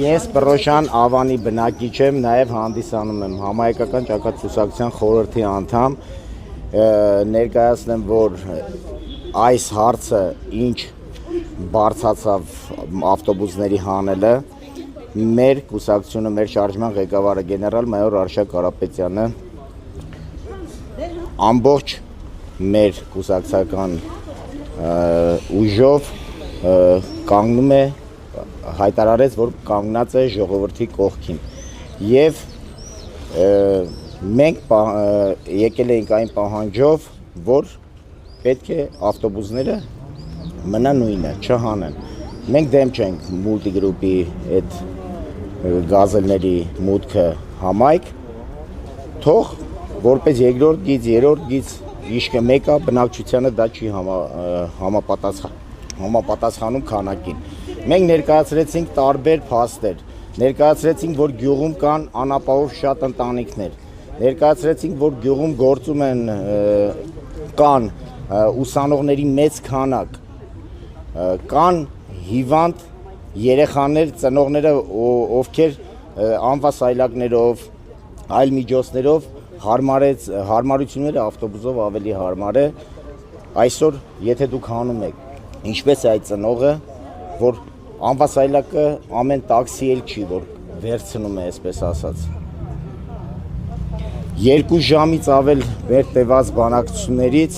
Ես Պռոշյան Ավանի բնակիչ եմ, նաև հանդիսանում եմ համահայկական ճակատամարտության խորհրդի անդամ, ներկայացնեմ, որ այս հարցը ինչ բարձրացավ ավտոբուսների հանելը, մեր կուսակցությունը, մեր շարժման ղեկավարը գեներալ-մայոր Արշակ Կարապետյանը ամբողջ մեր կուսակցական ուժով կանգնում է, հայտարարեց, որ կանգնած է ժողովրդի կողքին եւ մենք եկել էինք այն պահանջով, որ պետք է ավտոբուսները մնա նույնը, չհանեն։ Մենք դեմ չենք մուլտիգրուպի այդ գազելների մուտքը համայք, թող որպես երկրորդ գիծ, երրորդ գիծ իշկը մեկը բնակչությանը դա չի համապատասխանում քանակին։ Մենք ներկայացրեցինք տարբեր փաստեր, ներկայացրեցինք, որ գյուղում կան անապահով շատ ընտանիքներ, ներկայացրեցինք, որ գյուղում գործում են կան ուսանողների մեծ քանակ, կան հիվանդ երեխաներ, ծնողները, ովքեր անվասայլակներով, այլ միջոցներով հարմարությունները ավտոբուսով ավելի հարմար է, այսօր եթե դուք հանում եք, ինչպես է այդ ծնողը, որ անվասայլակը ամեն տաքսի էլ չի, որ վերցնում է, այսպես ասած։ 2 ժամից ավել մեր տևած բանակցություններից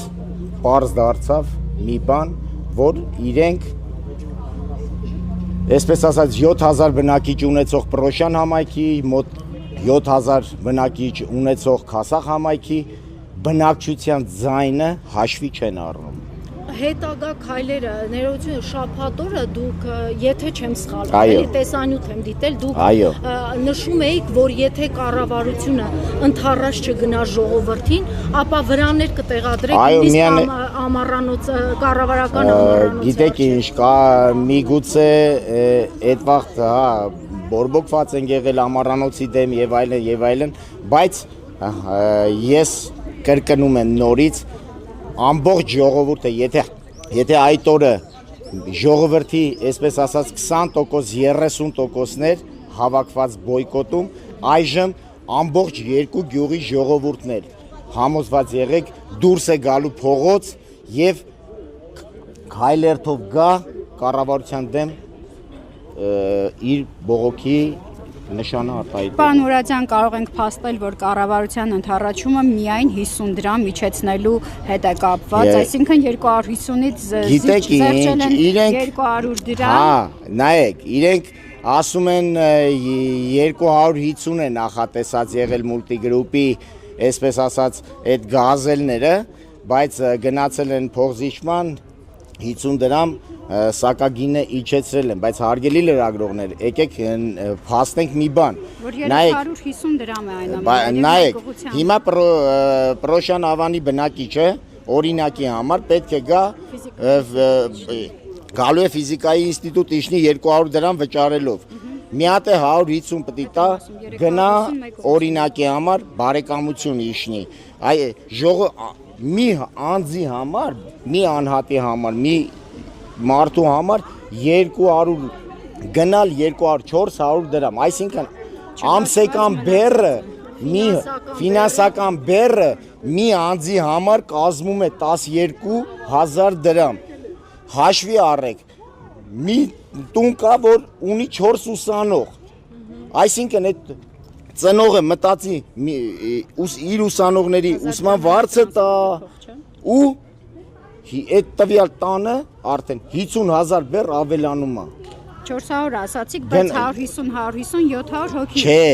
պարզ դարձավ մի բան, որ իրենք, այսպես ասած, 7000 բնակիչ ունեցող Պռոշյան համայնքի, մոտ 7000 բնակիչ ունեցող Քասախ համայնքի բնակչության ձայնը հաշվի չեն առնում։ Հետագա քայլերը, ներողություն, շաբաթ օրը դուք, եթե չեմ սխալվում, էլի տեսանյութ եմ դիտել, դուք նշում էիք, որ եթե կառավարությունը ընդառաջ չգնա ժողովրդին, ապա վրաներ կտեղադրեք նույնիսկ ամառանոց կառավարական ամառանոց։ Գիտեք ինչ կա, միգուցե այդ վաղ բորբոքված են եղել ամառանոցի դեմ եւ այլն, բայց ես կրկնում եմ նորից, ամբողջ ժողովուրդը, եթե այդ օրը ժողովրդի, այսպես ասած, 20%, 30%-ներ հավաքված բոյկոտում, այժմ ամբողջ երկու գյուղի ժողովուրդներ համոզված եղեք դուրս է գալու փողոց եւ քայլերթով գա կառավարության դեմ իր բողոքի նշանը արտահայտել։ Պարոն Մուրադյան, կարող ենք փաստել, որ կառավարության ընդառաջումը միայն 50 դրամ իջեցնելու հետ է կապված, այսինքն 250-ից զերծել են 200 դրամ։ Հա, նայեք, իրենք ասում են 250 է նախատեսած եղել մուլտիգրուպի, այսպես ասած, այդ գազելները, բայց գնացել են փողզիջման 50 դրամ սակագինը իջեցրել են, բայց հարգելի լրագրողներ, եկեք փաստենք մի բան։ Որ 350 դրամ է այն ամենը։ Նայեք, հիմա Պռոշյան Ավանի բնակիչը օրինակի համար պետք է գա գալու է ֆիզիկայի ինստիտուտ իշնի 200 դրամ վճարելով։ Մի հատ է 150 պետք է տա, գնա օրինակի համար բարեկամություն իշնի։ Մի անձի համար, մի անհատի համար, մի մարդու համար 200 գնալ 200-400 դրամ, այսինքն ամսական բեռը, մի ֆինանսական բեռը մի անձի համար կազմում է 12000 դրամ, հաշվի առեք, մի տուն կա, որ ունի 4 ուսանող, այսինքն այդ ծնողը մտածի իր ուսանողների ուսման վարձը տա ու այդ տվյալ տանը արդեն 50000 բեռ ավելանում է։ 400 ասացիք, բայց 150, 700 հոգի։ Չէ,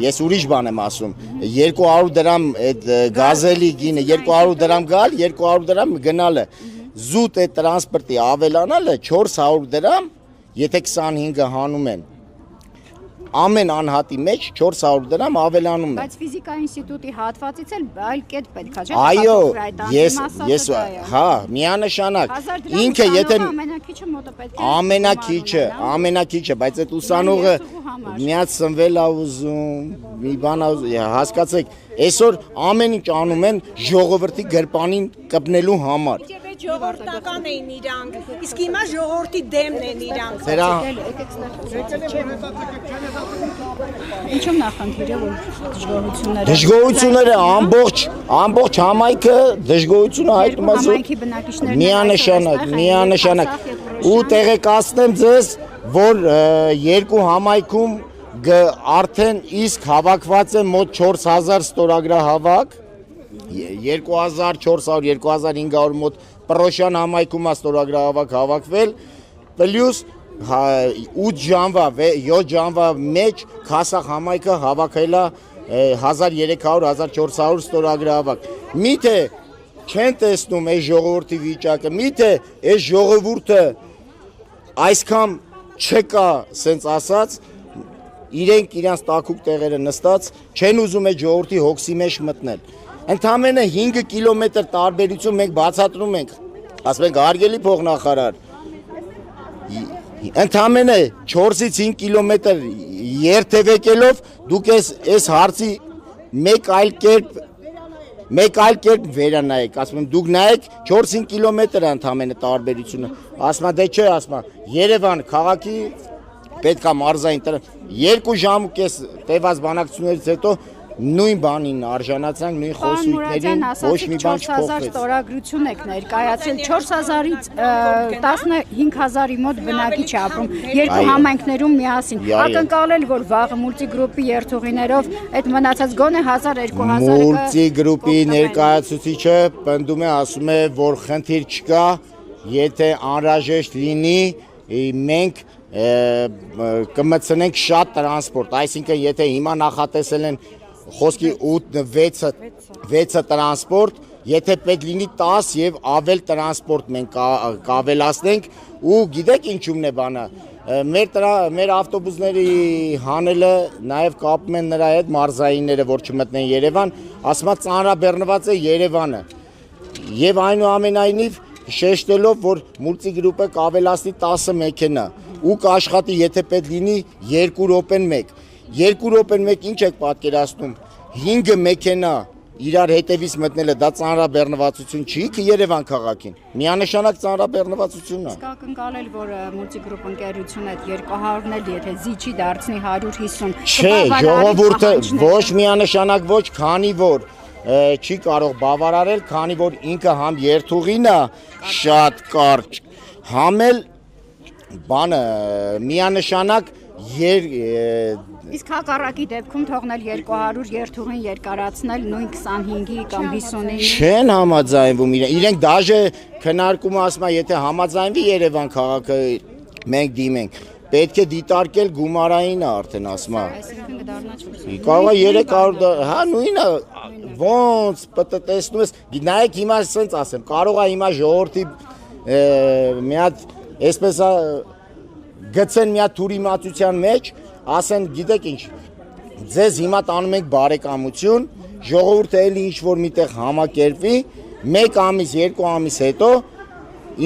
ես ուրիշ բան եմ ասում, 200 դրամ այդ գազելի գինը, 200 դրամ գալ, 200 դրամ գնալը, զուտ այդ տրանսպորտի ավելանալը 400 դրամ, եթե 25-ը հանում են, ամեն անհատի մեջ 400 դրամ ավելանում է։ Բայց ֆիզիկայի ինստիտուտի հատվածից էլ այլ կետ պետք է, չէ՞։ Այո, հա, միանշանակ։ Ինքը եթե ամենակիչը, բայց այդ ուսանողը միած սնվել է ուզում, մի բան հասկացեք, այսօր ամեն ինչ անում են ժողովրդի գրպանին կպնելու համար։ Ժողովրդական էին իրանք, իսկ հիմա ժողովրդի դեմն են իրանք։ Ինչու՞ նախնդիրը որ դժգոհությունները։ Դժգոհությունները ամբողջ համայնքը դժգոհությունը հայտնում ասում։ Համայնքի բնակիչներն միանշանակ ու տեղեկացնեմ ձեզ, որ երկու համայնքում արդեն իսկ հավաքված է մոտ 4000 ստորագրահավաք, 2400-2500 մոտ Պրոշյան համայնքում է ստորագրահավաք հավաքվել, պլյուս 8 ժամվա, 7 ժամվա մեջ Քասախ համայնքը հավաքել է 1300-1400 ստորագրահավաք։ Միթե չեն տեսնում այս ժողովրդի վիճակը, միթե այս ժողովուրդը այսքան չկա, սենց ասած, իրենք իրանց տաքուկ տեղերը նստած չեն ուզում այդ ժողովրդի հոգսի մեջ մտնել։ Ընդամենը 5 կիլոմետր տարբերություն մենք բացատրում ենք, ասում ենք հարգելի փոխնախարար, ընդամենը 4-ից 5 կիլոմետր երթևեկելով դուք այս հարցի մեկ այլ կերպ վերանայեք, ասում եմ դուք նայեք 4-5 կիլոմետր ընդամենը տարբերությունը, ասում դե չէ, ասում Երևան քաղաքի պետք է մարզային 2 ժամ ու կես տևած բանակցություններից հետո նույն բանին արժանացանք, նույն խոսույթներին, ոչ մի բան չփոխվեց։ 4000 ստորագրություն եք ներկայացրել, 4000-ից 15000-ի մոտ բնակիչ է ապրում, երկու համայնքներում միասին։ Ակնկալել, որ վաղը մուլտիգրուպի երթուղիներով այդ մնացած գոնե 1000-2000-ը մուլտիգրուպի ներկայացուցիչը պնդում է, ասում է, որ խնդիր չկա, եթե անհրաժեշտ լինի, մենք կմտցնենք շատ տրանսպորտ, այսինքն եթե հիմա նախատեսել են խոսքի 8-6 տրանսպորտ, եթե պետք լինի 10 եւ ավել տրանսպորտ մենք կավելացնենք ու գիտեք ինչումն է բանը, մեր ավտոբուսների հանելը նաեւ կապում են նրա հետ մարզայինները, որ չմտնեն Երևան, ասում է ծանրաբեռնված է Երևանը եւ այնուամենայնիվ շեշտելով, որ մուլտիգրուպը կավելացնի 10 մեքենա ու կաշխատի, եթե պետք լինի 2 րոպեն մեկ։ 2 րոպեն մեկ ինչ եք պատկերացնում, 5 մեքենա իրար հետևից մտնելը դա ծանրաբեռնվածություն չի Երևան քաղաքին։ Միանշանակ ծանրաբեռնվածությունն է։ Իսկ ակնկալել, որ մուլտիգրուպ ընկերությունը այդ 200-ն էլ եթե զիջի դարձնի 150։ Չէ, ժողովուրդը ոչ միանշանակ ոչ, քանի որ չի կարող բավարարել, քանի որ ինքը համ երթուղին է շատ կարճ, համ էլ բանը միանշանակ Իսկ հակառակի դեպքում թողնել 200 երթուղին երկարացնել նույն 25-ի կամ 50-ի չեն համաձայնվում իրենք դաժե քննարկումը ասում է եթե համաձայնվի Երևան քաղաքը մենք դիմենք պետք է դիտարկել գումարային արդեն ասում է այսինքն կդառնա 400 կարող է 300 հա նույնը ոնց տեսնում ես նայեք հիմա ասենց ասեմ կարող է հիմա ժողովրդի մի հատ այսպես գցեն մի հատ թուրիմացության մեջ ասեն գիտեք ինչ ձեզ հիմա տանում ենք բարեկամություն ժողովուրդը էլի ինչ որ միտեղ համակերպվի 1 ամիս 2 ամիս հետո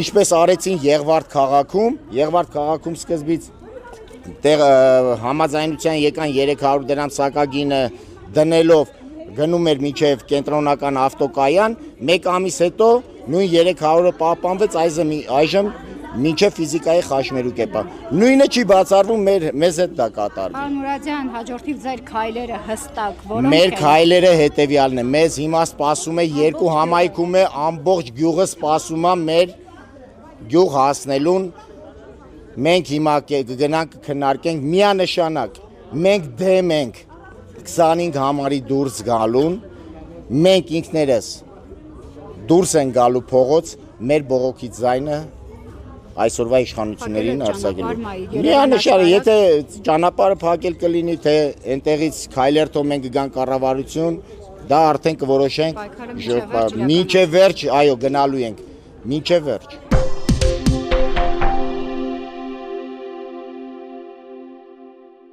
ինչպես արեցին Եղվարդ քաղաքում սկզբից համաձայնության եկան 300 դրամ սակագինը դնելով գնում էր մինչև կենտրոնական ավտոկայան 1 ամիս հետո նույն 300-ը պահպանվեց այժմ մինչև ֆիզիկայի խաշմերուկ է պա նույնը չի բացառվում մեզ հետ դա կատարվում Պարոն Մուրադյան հաջորդիվ ձեր քայլերը հստակ որոնք են մեր քայլերը հետևյալն է մեզ հիմա սպասում է երկու համայնքում է ամբողջ գյուղը սպասում է մեր գյուղ հասնելուն մենք հիմա կգնանք քննարկենք միանշանակ մենք դեմ ենք 25 համարի դուրս գալուն մենք ինքներս դուրս են գալու փողոց մեր բողոքի ձայնը այսօրվա իշխանություններին արձակելու միանշանակ եթե ճանապարհը փակել կլինի թե այնտեղից քայլերթով մենք գանք կառավարություն դա արդեն կորոշենք մինչև վերջ այո գնալու ենք մինչև վերջ